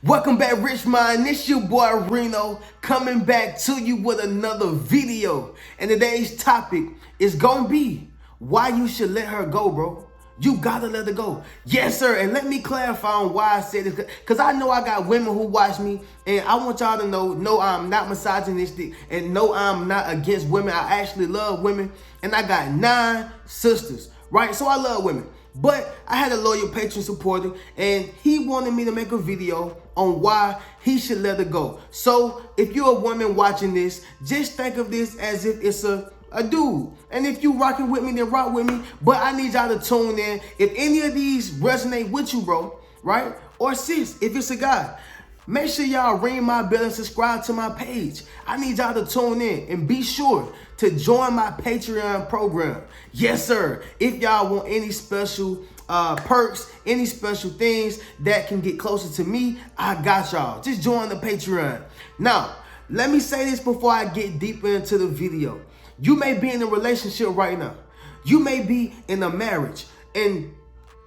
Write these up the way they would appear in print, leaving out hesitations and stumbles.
Welcome back, Rich Mind. It's your boy Reno coming back to you with another video. And today's topic is gonna be why you should let her go, bro. You gotta let her go. Yes, sir. And let me clarify on why I said this, because I know I got women who watch me, and I want y'all to know, no, I'm not misogynistic, and no, I'm not against women. I actually love women, and I got 9 sisters, right? So I love women. But I had a loyal patron supporter, and he wanted me to make a video on why he should let her go. So if you're a woman watching this, just think of this as if it's a dude. And if you rocking with me, then rock with me. But I need y'all to tune in. If any of these resonate with you, bro, right? Or sis, if it's a guy, make sure y'all ring my bell and subscribe to my page. I need y'all to tune in and be sure to join my Patreon program. Yes, sir. If y'all want any special perks, any special things that can get closer to me, I got y'all. Just join the Patreon. Now, let me say this before I get deeper into the video. You may be in a relationship right now. You may be in a marriage, and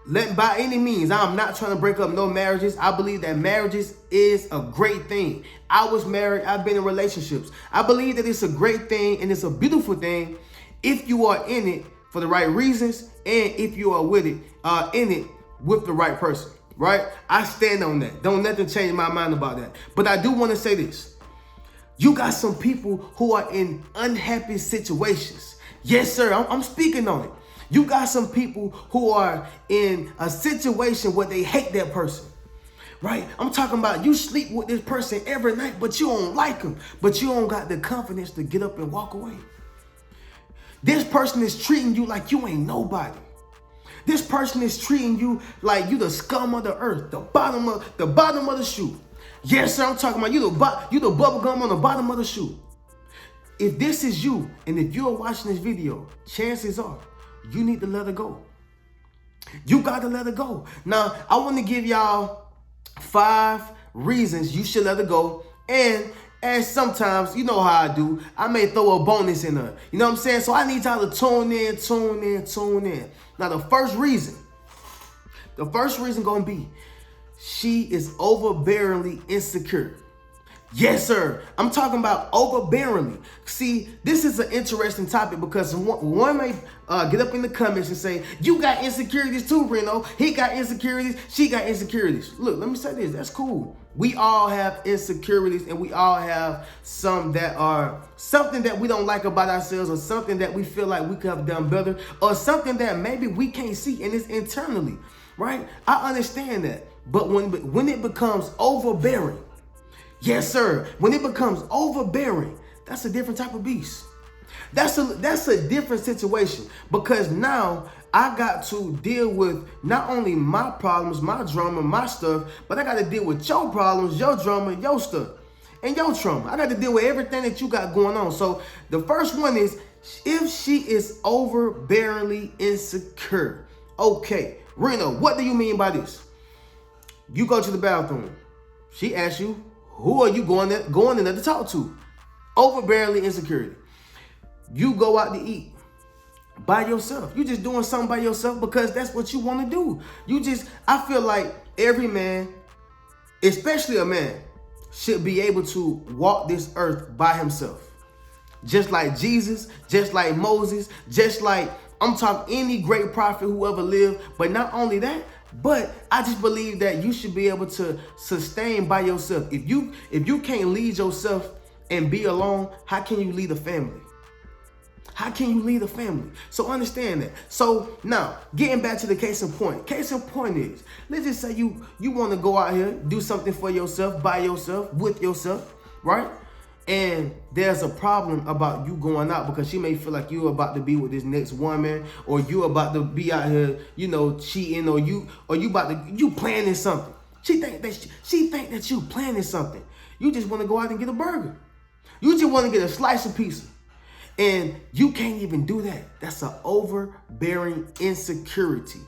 by any means, I'm not trying to break up no marriages. I believe that marriages is a great thing. I was married. I've been in relationships. I believe that it's a great thing and it's a beautiful thing if you are in it for the right reasons and if you are with it, in it with the right person, right? I stand on that. Don't let them change my mind about that. But I do want to say this. You got some people who are in unhappy situations. Yes, sir. I'm speaking on it. You got some people who are in a situation where they hate that person, right? I'm talking about you sleep with this person every night, but you don't like them, but you don't got the confidence to get up and walk away. This person is treating you like you ain't nobody. This person is treating you like you the scum of the earth, the bottom of the shoe. Yes, sir. I'm talking about you the bubble gum on the bottom of the shoe. If this is you, and if you're watching this video, chances are you need to let her go. You got to let her go. Now, I want to give y'all 5 reasons you should let her go. And sometimes, you know how I do, I may throw a bonus in her. You know what I'm saying? So I need y'all to tune in. Now, the first reason going to be she is overbearingly insecure. Yes, sir. I'm talking about overbearingly. See, this is an interesting topic because one may get up in the comments and say, you got insecurities too, Reno. He got insecurities. She got insecurities. Look, let me say this. That's cool. We all have insecurities, and we all have some that are something that we don't like about ourselves, or something that we feel like we could have done better, or something that maybe we can't see, and it's internally, right? I understand that. But when it becomes overbearing, yes, sir. When it becomes overbearing, that's a different type of beast. That's a different situation, because now I got to deal with not only my problems, my drama, my stuff, but I got to deal with your problems, your drama, your stuff, and your trauma. I got to deal with everything that you got going on. So the first one is, if she is overbearingly insecure. Okay, Reno, what do you mean by this? You go to the bathroom. She asks you, who are you going in there to talk to? Overbearingly insecurity. You go out to eat by yourself. You just doing something by yourself because that's what you want to do. I feel like every man, especially a man, should be able to walk this earth by himself. Just like Jesus, just like Moses, just like, I'm talking any great prophet who ever lived. But not only that, but I just believe that you should be able to sustain by yourself. If you can't lead yourself and be alone, how can you lead a family? How can you lead a family? So understand that. So now, getting back to the case in point. Case in point is, let's just say you want to go out here, do something for yourself, by yourself, with yourself, right? And there's a problem about you going out because she may feel like you're about to be with this next woman, or you about to be out here, cheating, or you planning something. She think that you planning something. You just want to go out and get a burger. You just want to get a slice of pizza. And you can't even do that. That's an overbearing insecurity.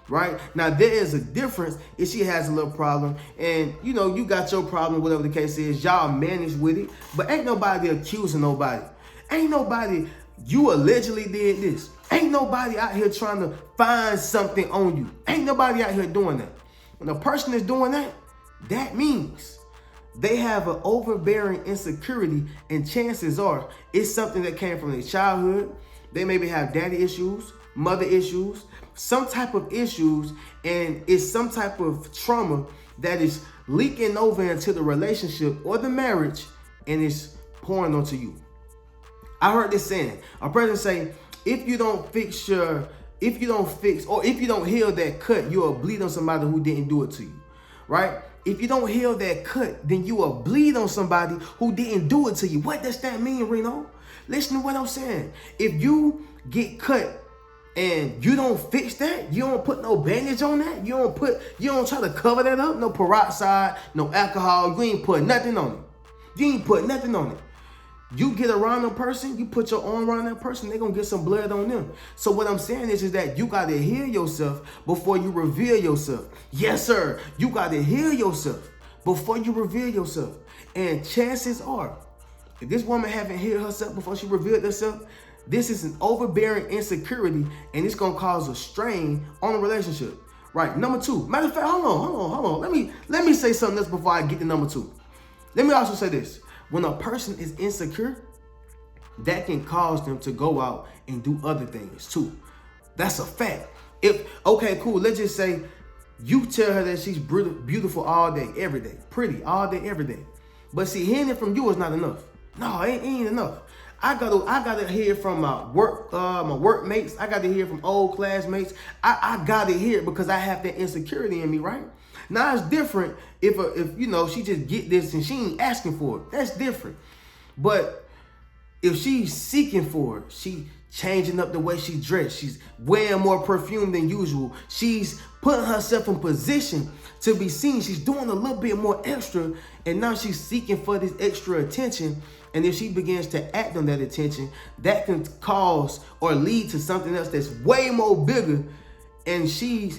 Right? Now, there is a difference if she has a little problem and, you got your problem, whatever the case is, y'all manage with it, but ain't nobody accusing nobody. Ain't nobody, you allegedly did this. Ain't nobody out here trying to find something on you. Ain't nobody out here doing that. When a person is doing that, That means they have an overbearing insecurity, and chances are it's something that came from their childhood. They maybe have daddy issues, mother issues, some type of issues, and it's some type of trauma that is leaking over into the relationship or the marriage, and it's pouring onto you. I heard this saying, a person say, if you don't heal that cut, you'll bleed on somebody who didn't do it to you, right? If you don't heal that cut, then you will bleed on somebody who didn't do it to you. What does that mean, Reno? Listen to what I'm saying. If you get cut and you don't fix that, you don't put no bandage on that, you don't try to cover that up, no peroxide, no alcohol, you ain't put nothing on it. You ain't put nothing on it. You get around a person, you put your arm around that person, they're going to get some blood on them. So what I'm saying is that you got to heal yourself before you reveal yourself. Yes, sir. You got to heal yourself before you reveal yourself. And chances are, if this woman haven't healed herself before she revealed herself, this is an overbearing insecurity, and it's going to cause a strain on the relationship. Right. Number two. Matter of fact, hold on. Let me say something else before I get to number two. Let me also say this. When a person is insecure, that can cause them to go out and do other things too. That's a fact. Okay, cool. Let's just say you tell her that she's beautiful all day, every day, pretty all day, every day. But see, hearing it from you is not enough. No, it ain't enough. I gotta hear from my workmates. I gotta hear from old classmates. I gotta hear it because I have that insecurity in me, right? Now it's different if she just get this and she ain't asking for it. That's different. But if she's seeking for it, she changing up the way she dressed, she's wearing more perfume than usual, she's putting herself in position to be seen, she's doing a little bit more extra, and now she's seeking for this extra attention. And if she begins to act on that attention, that can cause or lead to something else that's way more bigger. And she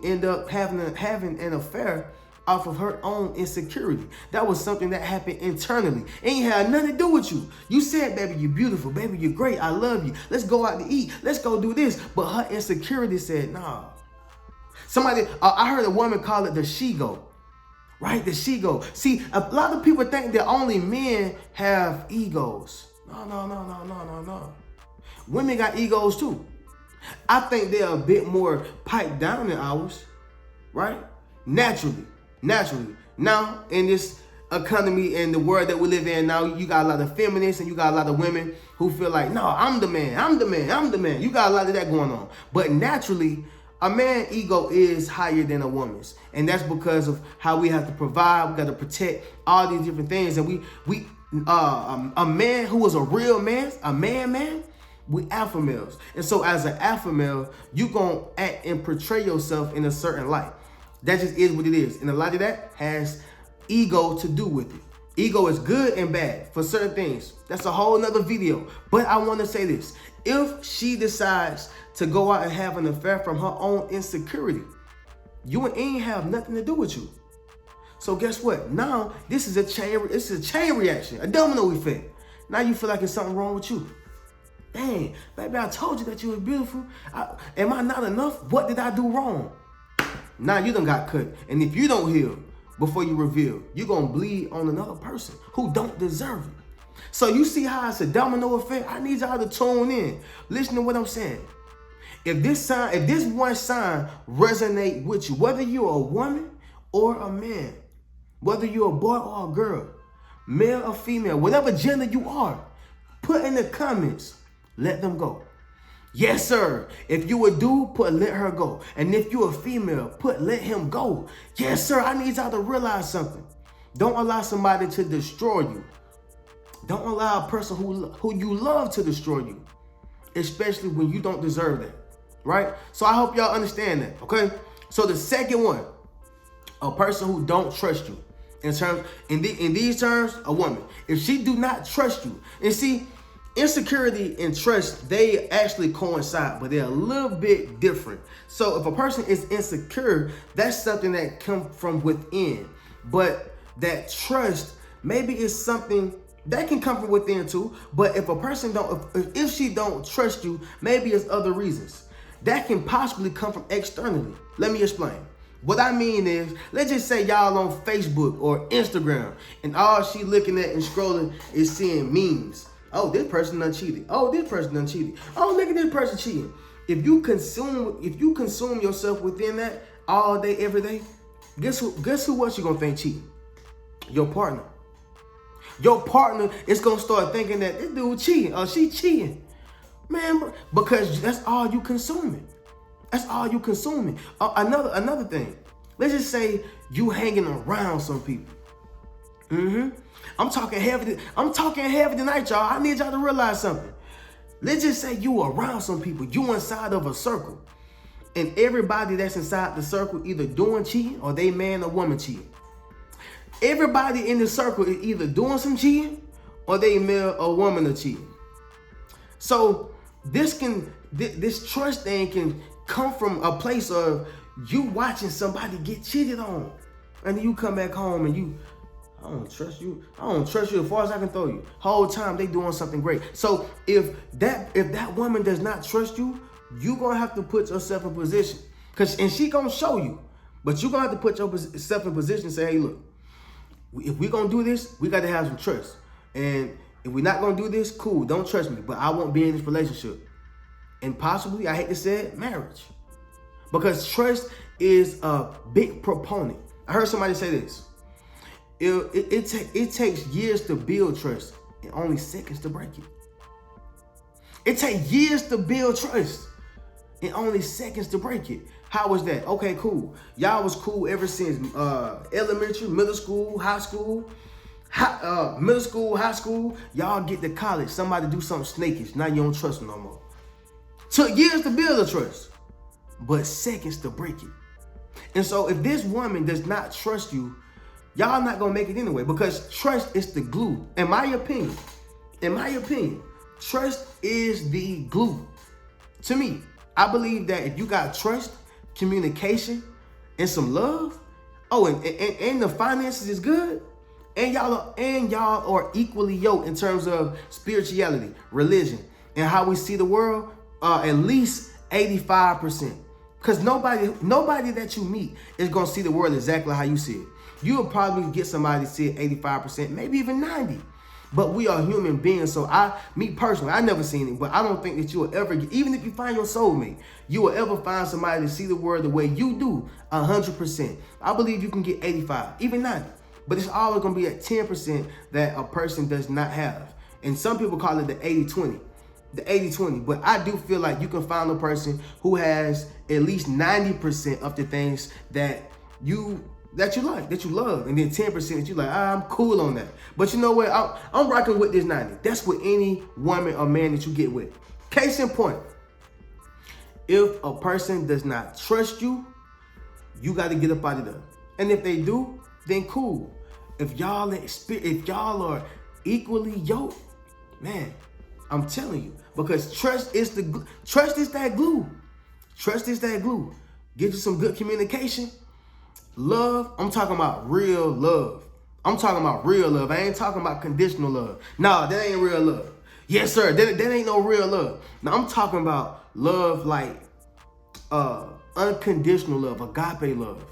end up having an affair off of her own insecurity. That was something that happened internally. It ain't had nothing to do with you. You said, baby, you're beautiful. Baby, you're great. I love you. Let's go out to eat. Let's go do this. But her insecurity said, nah. I heard a woman call it the she-go. Right? The she-go. See, a lot of people think that only men have egos. No. Women got egos too. I think they're a bit more piped down than ours, right? Naturally. Now, in this economy and the world that we live in now, you got a lot of feminists and you got a lot of women who feel like, no, I'm the man. You got a lot of that going on. But naturally, a man's ego is higher than a woman's. And that's because of how we have to provide, we got to protect all these different things. And a man who is a real man, a man, we alpha males. And so as an alpha male, you gonna act and portray yourself in a certain light. That just is what it is. And a lot of that has ego to do with it. Ego is good and bad for certain things. That's a whole nother video. But I want to say this. If she decides to go out and have an affair from her own insecurity, you ain't have nothing to do with you. So guess what? Now this is a chain reaction, a domino effect. Now you feel like there's something wrong with you. Dang, baby, I told you that you were beautiful. Am I not enough? What did I do wrong? Now you done got cut. And if you don't heal before you reveal, you're going to bleed on another person who don't deserve it. So you see how it's a domino effect? I need y'all to tune in. Listen to what I'm saying. If this one sign resonate with you, whether you're a woman or a man, whether you're a boy or a girl, male or female, whatever gender you are, put in the comments, let them go. Yes, sir. If you a dude, put let her go. And if you a female, put let him go. Yes, sir. I need y'all to realize something. Don't allow somebody to destroy you. Don't allow a person who you love to destroy you, especially when you don't deserve that, right? So I hope y'all understand that, okay? So the second one, a person who don't trust you. In these terms, a woman. If she do not trust you, and see, insecurity and trust, they actually coincide, but they're a little bit different. So if a person is insecure, that's something that comes from within. But that trust maybe is something that can come from within too. But if a person if she don't trust you, maybe it's other reasons. That can possibly come from externally. Let me explain. What I mean is, let's just say y'all on Facebook or Instagram, and all she looking at and scrolling is seeing memes. Oh, this person done cheated. Oh, this person done cheated. Oh, look at this person cheating. If you consume yourself within that all day, every day, guess who else you gonna think cheating? Your partner. Your partner is gonna start thinking that this dude cheating or she cheating. Man, because that's all you consuming. That's all you consuming. Another thing. Let's just say you hanging around some people. I'm talking heavy tonight, y'all. I need y'all to realize something. Let's just say you around some people. You inside of a circle. And everybody that's inside the circle either doing cheating or they man or woman cheating. Everybody in the circle is either doing some cheating or they male or woman are cheating. So this trust thing can come from a place of you watching somebody get cheated on, and then you come back home and I don't trust you. I don't trust you as far as I can throw you. Whole time they doing something great. So if that woman does not trust you, you gonna have to put yourself in position, and she gonna show you, but you gonna have to put yourself in position and say, hey, look, if we gonna do this, we got to have some trust. And if we're not gonna do this, cool, don't trust me, but I won't be in this relationship. And possibly, I hate to say it, marriage. Because trust is a big proponent. I heard somebody say this. It takes years to build trust and only seconds to break it. It takes years to build trust and only seconds to break it. How was that? Okay, cool. Y'all was cool ever since elementary, middle school, high school. Middle school, high school. Y'all get to college. Somebody do something snakish. Now you don't trust them no more. Took years to build a trust, but seconds to break it. And so if this woman does not trust you, y'all not gonna make it anyway, because trust is the glue. In my opinion, trust is the glue. To me, I believe that if you got trust, communication, and some love, and the finances is good, and y'all are equally yoked in terms of spirituality, religion, and how we see the world, at least 85%. Because nobody that you meet is gonna see the world exactly how you see it. You'll probably get somebody to see it 85%, maybe even 90%. But we are human beings, so me personally, I never seen it, but I don't think that you will ever get, even if you find your soulmate, you will ever find somebody to see the world the way you do, 100%. I believe you can get 85, even 90, but it's always gonna be at 10% that a person does not have. And some people call it the 80-20. The 80-20, but I do feel like you can find a person who has at least 90% of the things that you like, that you love, and then 10% that you like, I'm cool on that. But you know what? I'm rocking with this 90. That's with any woman or man that you get with. Case in point, if a person does not trust you, you got to get up out of there. And if they do, then cool. If y'all are equally yoked, man, I'm telling you, because trust is that glue. Trust is that glue. Get you some good communication. Love, I'm talking about real love. I ain't talking about conditional love. No, that ain't real love. Yes, sir, that ain't no real love. Now, I'm talking about love like unconditional love, agape love.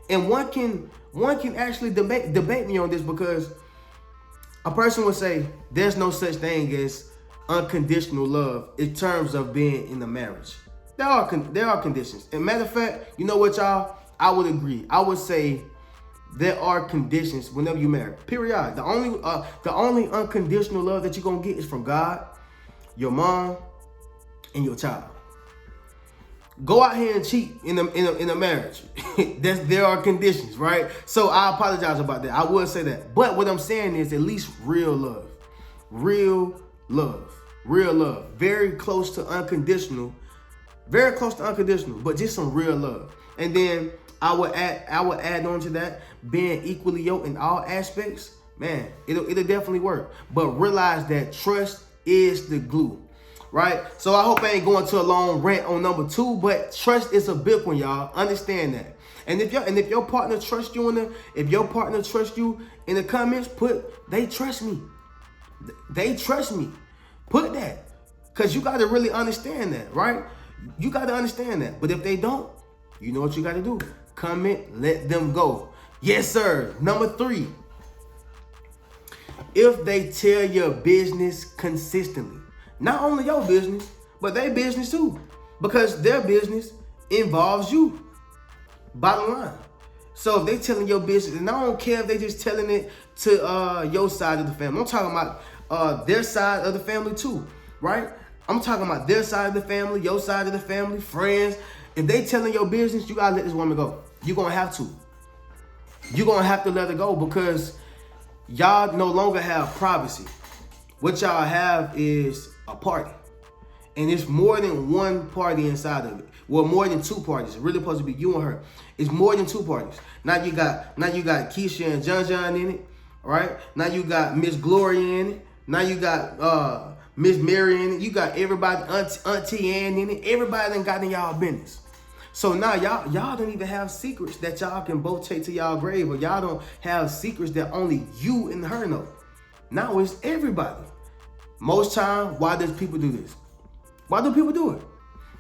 And one can actually debate me on this, because a person would say there's no such thing as unconditional love in terms of being in a marriage. There are conditions. And matter of fact, you know what, y'all? I would agree. I would say there are conditions whenever you marry. Period. The only unconditional love that you're gonna get is from God, your mom, and your child. Go out here and cheat in a marriage. There are conditions, right? So I apologize about that. I would say that. But what I'm saying is at least real love. Real love. Very close to unconditional. But just some real love. And then I would add on to that, being equally yoked in all aspects. Man, it'll definitely work. But realize that trust is the glue, right? So I hope I ain't going to a long rant on number 2, but trust is a big one, y'all. Understand that. And if your partner trusts you in the comments, put they trust me. They trust me. Put that. Because you got to really understand that, right? You got to understand that. But if they don't, you know what you got to do. comment, let them go. Yes, sir. Number 3, if they tell your business consistently, not only your business, but their business too, because their business involves you. Bottom line. So if they telling your business, and I don't care if they just telling it to your side of the family. I'm talking about their side of the family too, right? I'm talking about their side of the family, your side of the family, friends. If they telling your business, you gotta let this woman go. You're gonna have to. You're gonna have to let her go because y'all no longer have privacy. What y'all have is a party. And it's more than one party inside of it. Well, more than 2 parties. It's really supposed to be you and her. It's more than 2 parties. Now you got Keisha and John in it, all right? Now you got Miss Gloria in it. Now you got Miss Mary in it. You got everybody, Auntie Ann in it. Everybody done got in y'all business. So now y'all don't even have secrets that y'all can both take to y'all grave, or y'all don't have secrets that only you and her know. Now it's everybody. Most time, why does people do this? Why do people do it?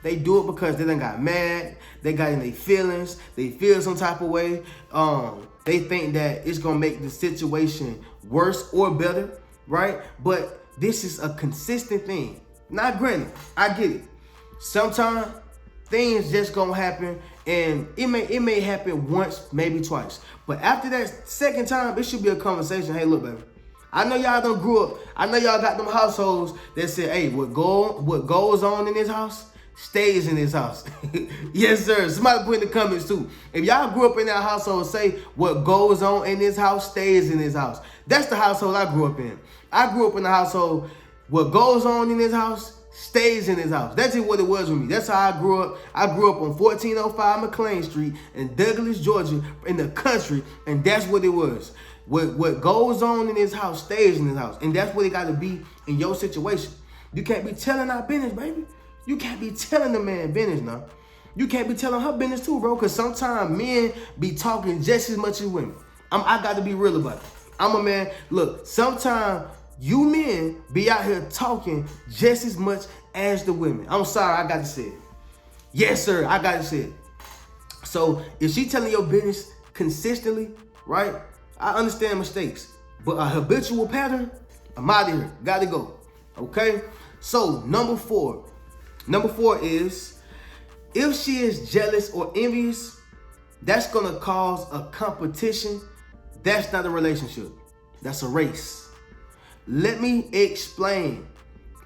They do it because they done got mad. They got in their feelings. They feel some type of way. They think that it's gonna make the situation worse or better, right? But this is a consistent thing. Not granted, I get it. Sometimes things just gonna happen, and it may happen once, maybe twice. But after that second time, it should be a conversation. Hey, look, baby. I know y'all done grew up. I know y'all got them households that say, hey, what goes on in this house stays in this house. Yes, sir. Somebody put in the comments too. If y'all grew up in that household, say what goes on in this house stays in this house. That's the household I grew up in. I grew up in the household, what goes on in this house stays in this house. That's just what it was with me. That's how I grew up. I grew up on 1405 McLean Street in Douglas, Georgia, in the country, and that's what it was. What goes on in this house stays in this house. And that's what it got to be in your situation. You can't be telling our business, baby. You can't be telling the man business now. You can't be telling her business too, bro. Because sometimes men be talking just as much as women. I got to be real about it. I'm a man. Look, sometimes you men be out here talking just as much as the women. I'm sorry, I got to say it. Yes, sir, I got to say it. So if she telling your business consistently, right? I understand mistakes, but a habitual pattern, I'm out of here. Got to go. Okay? So number 4 is if she is jealous or envious, that's going to cause a competition. That's not a relationship. That's a race. Let me explain.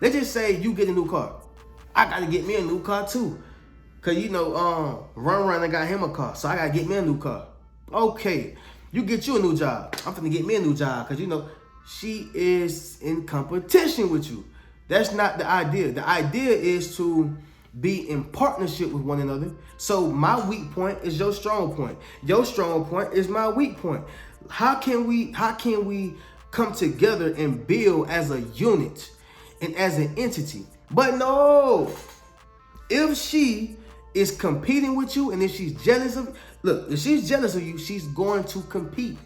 Let's just say you get a new car. I got to get me a new car too. Because, Run I got him a car. So I got to get me a new car. Okay. You get you a new job. I'm finna get me a new job because, she is in competition with you. That's not the idea. The idea is to be in partnership with one another. So my weak point is your strong point. Your strong point is my weak point. How can we come together and build as a unit and as an entity? But no, if she is competing with you and if she's jealous of, if she's jealous of you, she's going to compete.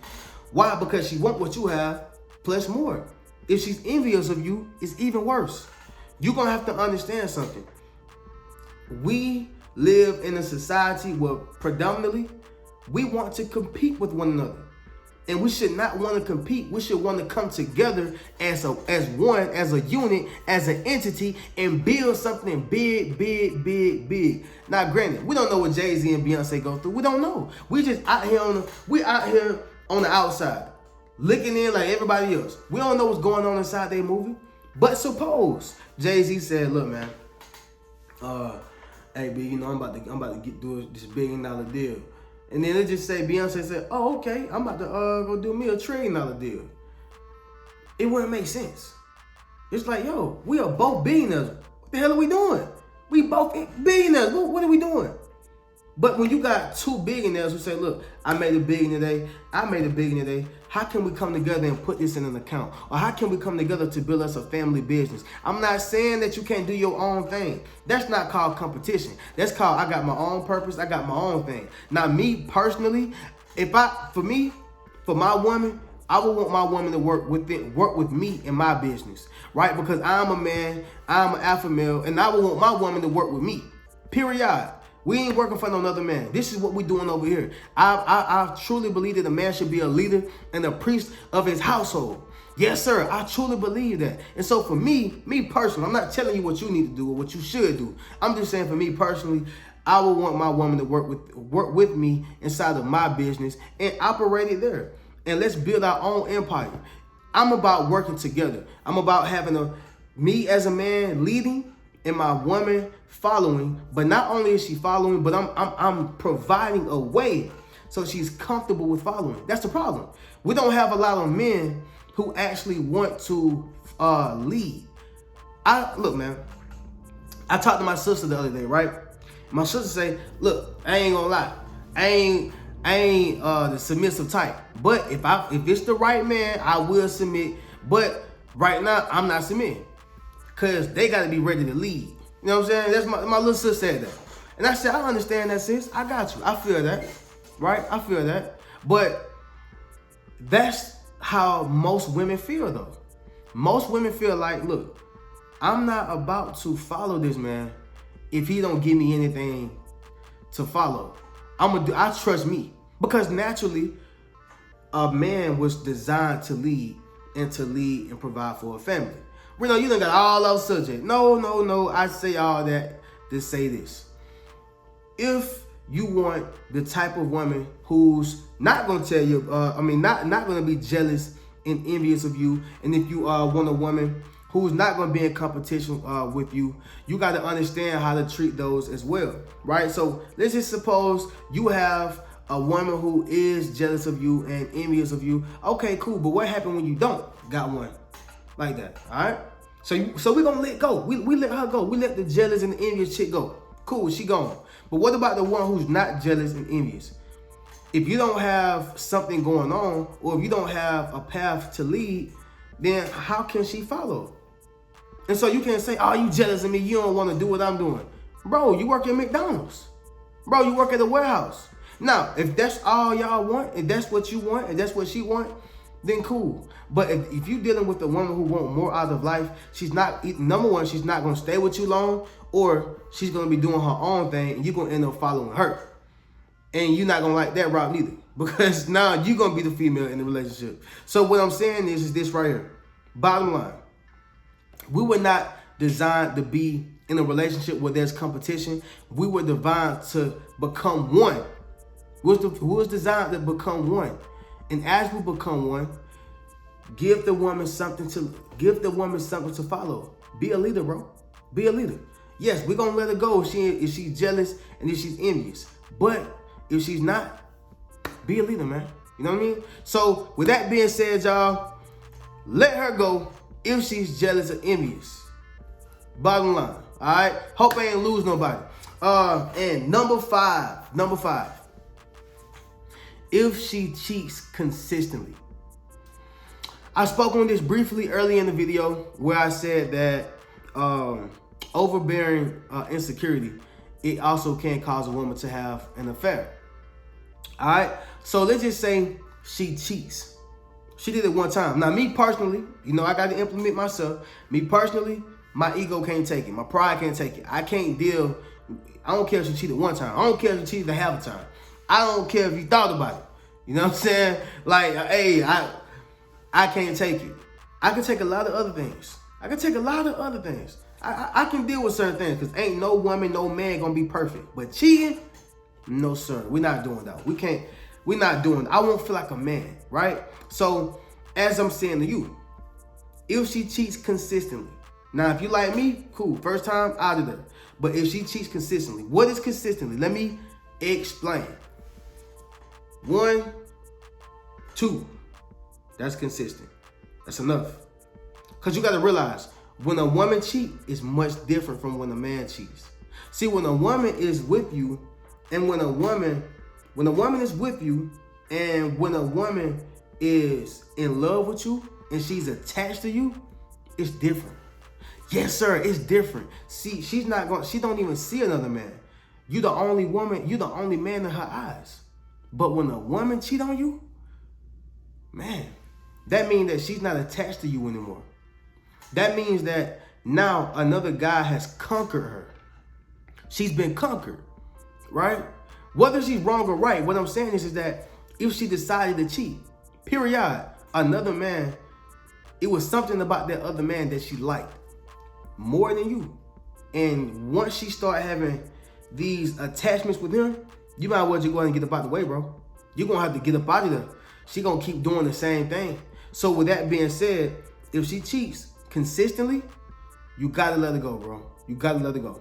Why? Because she wants what you have plus more. If she's envious of you, it's even worse. You're going to have to understand something. We live in a society where predominantly we want to compete with one another. And we should not want to compete. We should want to come together as one, as a unit, as an entity, and build something big, big, big, big. Now, granted, we don't know what Jay-Z and Beyonce go through. We don't know. We just out here on the outside, looking in like everybody else. We don't know what's going on inside their movie. But suppose Jay-Z said, "Look, man, hey, B, I'm about to get through this $1 billion deal." And then they just say, Beyonce said, "Oh, okay, I'm about to go do me a $1 trillion deal." It wouldn't make sense. It's like, yo, we are both billionaires. What the hell are we doing? We both billionaires. What are we doing? But when you got 2 billionaires who say, look, I made $1 billion today, I made $1 billion today, how can we come together and put this in an account? Or how can we come together to build us a family business? I'm not saying that you can't do your own thing. That's not called competition. That's called I got my own purpose, I got my own thing. Now, me personally, for my woman, I would want my woman to work with me in my business, right? Because I'm a man, I'm an alpha male, and I would want my woman to work with me, period. We ain't working for no other man. This is what we doing over here. I truly believe that a man should be a leader and a priest of his household. Yes, sir. I truly believe that. And so for me personally, I'm not telling you what you need to do or what you should do. I'm just saying for me personally, I would want my woman to work with me inside of my business and operate it there. And let's build our own empire. I'm about working together. I'm about having me as a man leading and my woman following. But not only is she following, but I'm providing a way so she's comfortable with following. That's the problem. We don't have a lot of men who actually want to lead. Look, man. I talked to my sister the other day, right? My sister say, "Look, I ain't gonna lie. I ain't the submissive type. But if it's the right man, I will submit. But right now, I'm not submitting. Cause they gotta be ready to lead. You know what I'm saying? That's my little sister said that. And I said, I understand that, sis. I got you. I feel that. Right? I feel that. But that's how most women feel though. Most women feel like, look, I'm not about to follow this man if he don't give me anything to follow. I trust me. Because naturally, a man was designed to lead and provide for a family. We know you done got all those subjects. No. I say all that to say this. If you want the type of woman who's not gonna tell you, not gonna be jealous and envious of you, and if you want a woman who's not gonna be in competition with you, you got to understand how to treat those as well, right? So let's just suppose you have a woman who is jealous of you and envious of you. Okay, cool. But what happened when you don't got one like that? All right. So we're gonna let go. We let her go. We let the jealous and the envious chick go. Cool, she gone. But what about the one who's not jealous and envious? If you don't have something going on, or if you don't have a path to lead, then how can she follow? And so you can't say, "Oh, you jealous of me. You don't want to do what I'm doing." Bro, you work at McDonald's. Bro, you work at a warehouse. Now, if that's all y'all want, and that's what you want, and that's what she want, then cool. But if you're dealing with a woman who wants more out of life, she's not, number one, she's not going to stay with you long, or she's going to be doing her own thing, and you're going to end up following her. And you're not going to like that route neither, because now you're going to be the female in the relationship. So what I'm saying is this right here. Bottom line, we were not designed to be in a relationship where there's competition. We were designed to become one. We was designed to become one. And as we become one, give the woman something to follow. Be a leader, bro. Be a leader. Yes, we're gonna let her go if she's jealous and if she's envious. But if she's not, be a leader, man. You know what I mean? So with that being said, y'all, let her go if she's jealous or envious. Bottom line. All right. Hope I ain't lose nobody. And number five. If she cheats consistently. I spoke on this briefly early in the video where I said that overbearing insecurity, it also can cause a woman to have an affair. All right. So let's just say she cheats. She did it one time. Now, me personally, I got to implement myself. Me personally, my ego can't take it. My pride can't take it. I can't deal. I don't care if she cheated one time. I don't care if she cheated half a time. I don't care if you thought about it. You know what I'm saying? Like, hey, I can't take it. I can take a lot of other things. I can deal with certain things because ain't no woman, no man gonna be perfect. But cheating, no sir. We're not doing that. We're not doing that. I won't feel like a man, right? So, as I'm saying to you, if she cheats consistently, now if you like me, cool. First time, out of there. But if she cheats consistently, what is consistently? Let me explain. 1, 2. That's consistent. That's enough. Because you got to realize, when a woman cheats, it's much different from when a man cheats. See, when a woman is with you, and when a woman is with you, and when a woman is in love with you, and she's attached to you, it's different. Yes, sir, it's different. See, she don't even see another man. You the only woman, you the only man in her eyes. But when a woman cheat on you, man, that means that she's not attached to you anymore. That means that now another guy has conquered her. She's been conquered. right? Whether she's wrong or right, what I'm saying is that if she decided to cheat, period, another man, it was something about that other man that she liked more than you. And once she start having these attachments with him, you might as well just go ahead and get up out the way, bro. You're going to have to get up out of there. She going to keep doing the same thing. So with that being said, if she cheats consistently, you got to let her go, bro. You got to let her go.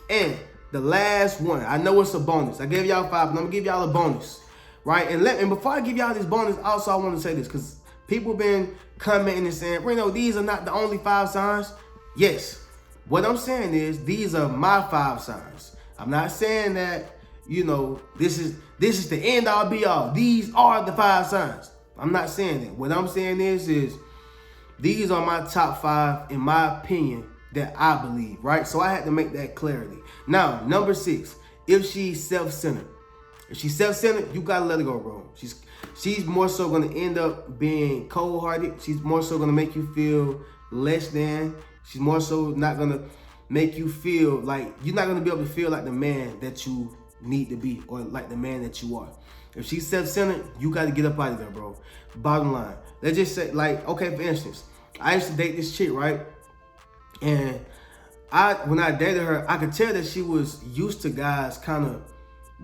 And the last one, I know it's a bonus. I gave y'all 5, but I'm going to give y'all a bonus, right? And before I give y'all this bonus, also I want to say this because people been commenting and saying, Reno, these are not the only 5 signs. Yes. What I'm saying is these are my 5 signs. I'm not saying that, you know, this is the end all be all. These are the 5 signs. I'm not saying that. What I'm saying is these are my top 5 in my opinion that I believe, right? So I had to make that clarity. Now, number 6, if she's self-centered. If she's self-centered, you gotta let her go, bro. She's more so gonna end up being cold-hearted. She's more so gonna make you feel less than. She's more so not gonna make you feel like you're not gonna be able to feel like the man that you need to be or like the man that you are. If she's self-centered, you gotta get up out of there, bro. Bottom line. Let's just say, like, okay, for instance, I used to date this chick, right? And when I dated her, I could tell that she was used to guys kind of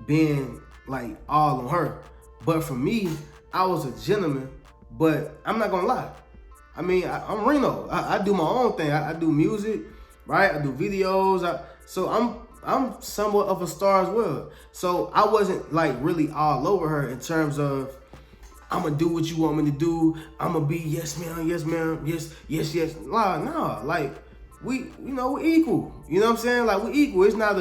being like all on her. But for me, I was a gentleman, but I'm not gonna lie. I mean, I'm Reno. I do my own thing. I do music, right? I do videos. So I'm somewhat of a star as well. So I wasn't like really all over her in terms of I'm gonna do what you want me to do. I'm gonna be yes ma'am, yes ma'am, yes. Nah, like we equal. You know what I'm saying? Like we equal. It's not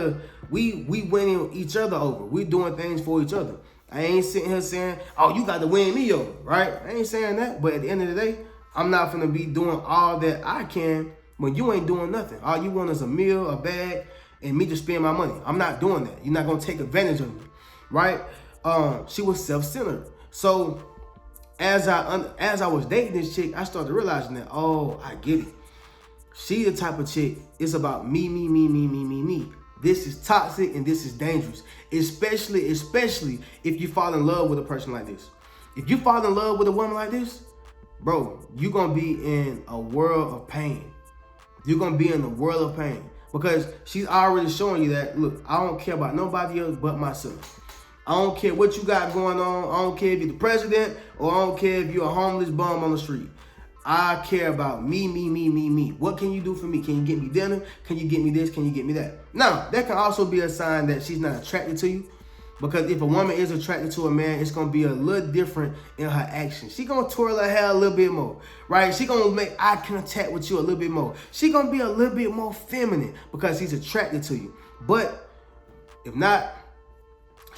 we winning each other over. We doing things for each other. I ain't sitting here saying, oh, you got to win me over, right? I ain't saying that. But at the end of the day, I'm not gonna be doing all that I can when you ain't doing nothing. All you want is a meal, a bag, and me to spend my money. I'm not doing that. You're not gonna take advantage of me, right? She was self-centered. So as I was dating this chick, I started realizing that, oh, I get it. She the type of chick, it's about me. This is toxic and this is dangerous. Especially if you fall in love with a person like this. If you fall in love with a woman like this, bro, you're going to be in a world of pain. You're going to be in a world of pain. Because she's already showing you that, look, I don't care about nobody else but myself. I don't care what you got going on. I don't care if you're the president or I don't care if you're a homeless bum on the street. I care about me. What can you do for me? Can you get me dinner? Can you get me this? Can you get me that? Now, that can also be a sign that she's not attracted to you. Because if a woman is attracted to a man, it's going to be a little different in her actions. She's going to twirl her hair a little bit more, right? She's going to make eye contact with you a little bit more. She's going to be a little bit more feminine because she's attracted to you. But if not,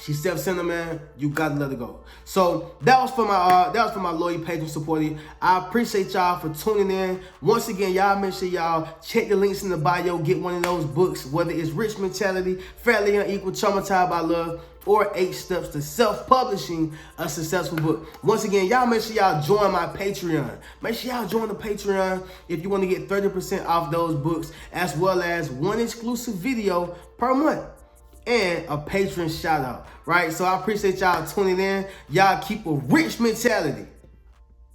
she's self-centered, man. You gotta let her go. So that was for my loyal patron supporter. I appreciate y'all for tuning in. Once again, y'all make sure y'all check the links in the bio. Get one of those books, whether it's Rich Mentality, Fairly Unequal, Traumatized by Love, or 8 Steps to Self-Publishing a Successful Book. Once again, y'all make sure y'all join my Patreon. Make sure y'all join the Patreon if you want to get 30% off those books, as well as one exclusive video per month and a patron shout out, right? So I appreciate y'all tuning in. Y'all keep a rich mentality.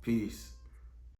Peace.